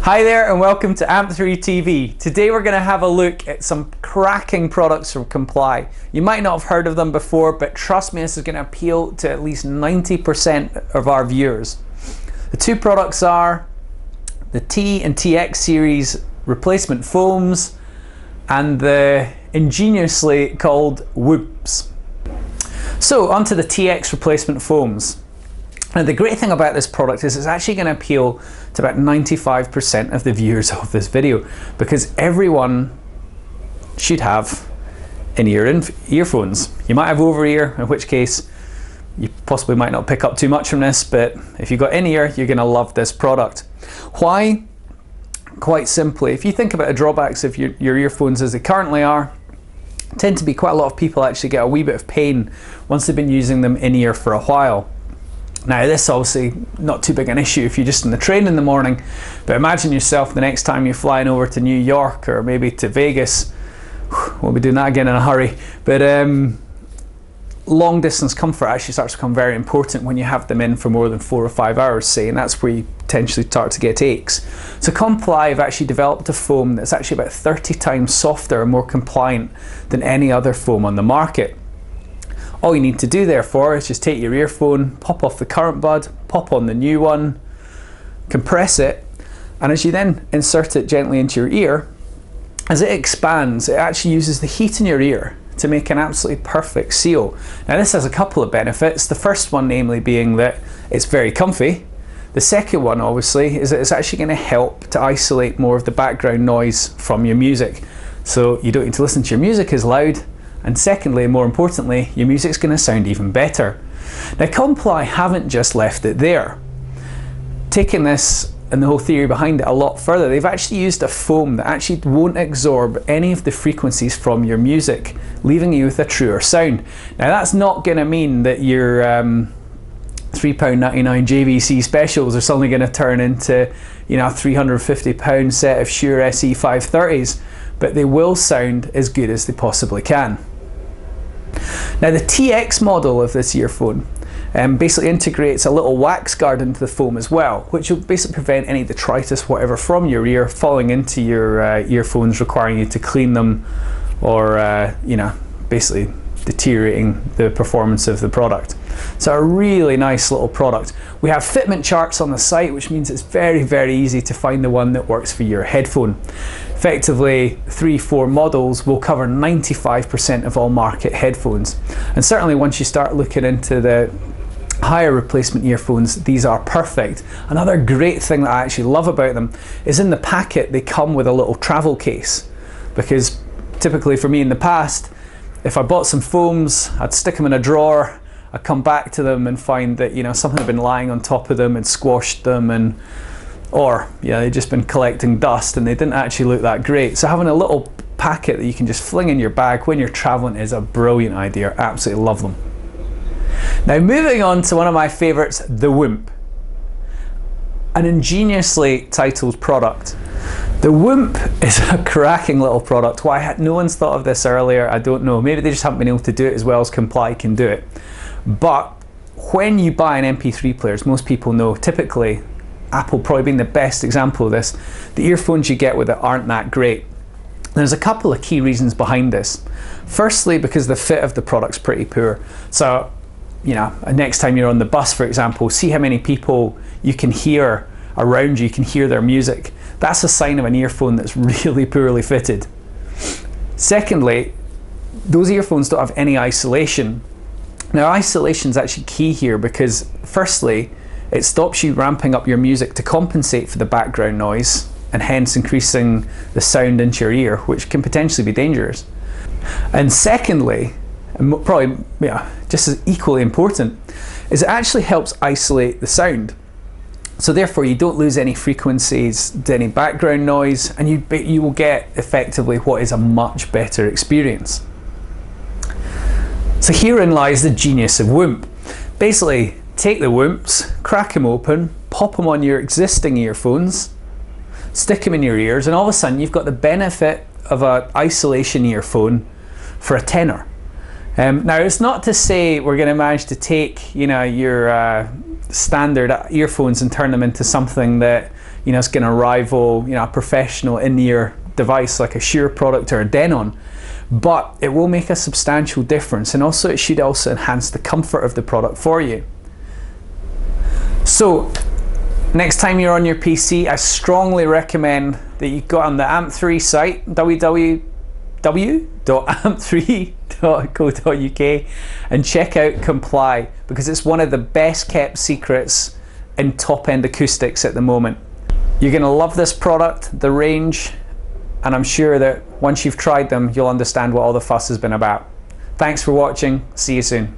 Hi there and welcome to AMP3 TV. Today we're going to have a look at some cracking products from Comply. You might not have heard of them before, but trust me, this is going to appeal to at least 90% of our viewers. The two products are the T and TX series replacement foams and the ingeniously called Whoomps. So onto the TX replacement foams. Now the great thing about this product is it's actually going to appeal to about 95% of the viewers of this video, because everyone should have in-ear earphones. You might have over-ear, in which case you possibly might not pick up too much from this, but if you've got in-ear, you're going to love this product. Why? Quite simply, if you think about the drawbacks of your earphones as they currently are, tend to be quite a lot of people actually get a wee bit of pain once they've been using them in-ear for a while. Now this obviously not too big an issue if you're just in the train in the morning, but imagine yourself the next time you're flying over to New York or maybe to Vegas. We'll be doing that again in a hurry, but long distance comfort actually starts to become very important when you have them in for more than 4 or 5 hours, say, and that's where you potentially start to get aches. So Comply have actually developed a foam that's actually about 30 times softer and more compliant than any other foam on the market. All you need to do therefore is just take your earphone, pop off the current bud, pop on the new one, compress it, and as you then insert it gently into your ear, as it expands, it actually uses the heat in your ear to make an absolutely perfect seal. Now this has a couple of benefits. The first one namely being that it's very comfy. The second one obviously is that it's actually going to help to isolate more of the background noise from your music. So you don't need to listen to your music as loud. And secondly, more importantly, your music's going to sound even better. Now Comply haven't just left it there. Taking this and the whole theory behind it a lot further, they've actually used a foam that actually won't absorb any of the frequencies from your music, leaving you with a truer sound. Now that's not going to mean that your £3.99 JVC specials are suddenly going to turn into, you know, a £350 set of Shure SE530s, but they will sound as good as they possibly can. Now the TX model of this earphone basically integrates a little wax guard into the foam as well, which will basically prevent any detritus, whatever, from your ear falling into your earphones, requiring you to clean them or you know, basically deteriorating the performance of the product. So a really nice little product. We have fitment charts on the site, which means it's very, very easy to find the one that works for your headphone. Effectively, 3-4 models will cover 95% of all market headphones. And certainly once you start looking into the higher replacement earphones, these are perfect. Another great thing that I actually love about them is in the packet they come with a little travel case, because typically for me in the past, if I bought some foams, I'd stick them in a drawer, I'd come back to them and find that, you know, something had been lying on top of them and squashed them, or yeah, they'd just been collecting dust and they didn't actually look that great. So having a little packet that you can just fling in your bag when you're traveling is a brilliant idea. Absolutely love them. Now moving on to one of my favorites, the Whoomp. An ingeniously titled product. The Whoomp is a cracking little product. Why no one's thought of this earlier, I don't know. Maybe they just haven't been able to do it as well as Comply can do it. But when you buy an MP3 player, as most people know, typically, Apple probably being the best example of this, the earphones you get with it aren't that great. There's a couple of key reasons behind this. Firstly, because the fit of the product's pretty poor. So, you know, next time you're on the bus, for example, see how many people you can hear around you, you can hear their music. That's a sign of an earphone that's really poorly fitted. Secondly, those earphones don't have any isolation. Now isolation is actually key here because firstly, it stops you ramping up your music to compensate for the background noise and hence increasing the sound into your ear, which can potentially be dangerous. And secondly, and probably just as equally important, is it actually helps isolate the sound. So therefore you don't lose any frequencies, any background noise, and you will get effectively what is a much better experience. So herein lies the genius of Whoomp. Basically, take the Whoomps, crack them open, pop them on your existing earphones, stick them in your ears, and all of a sudden you've got the benefit of an isolation earphone for a tenner. Now it's not to say we're going to manage to take, you know, your standard earphones and turn them into something that, you know, it's going to rival, you know, a professional in-ear device like a Shure product or a Denon, but it will make a substantial difference, and also it should also enhance the comfort of the product for you. So next time you're on your PC, I strongly recommend that you go on the AMP3 site, www.amp3.co.uk, and check out Comply, because it's one of the best kept secrets in top-end acoustics at the moment. You're going to love this product, the range, and I'm sure that once you've tried them, you'll understand what all the fuss has been about. Thanks for watching. See you soon.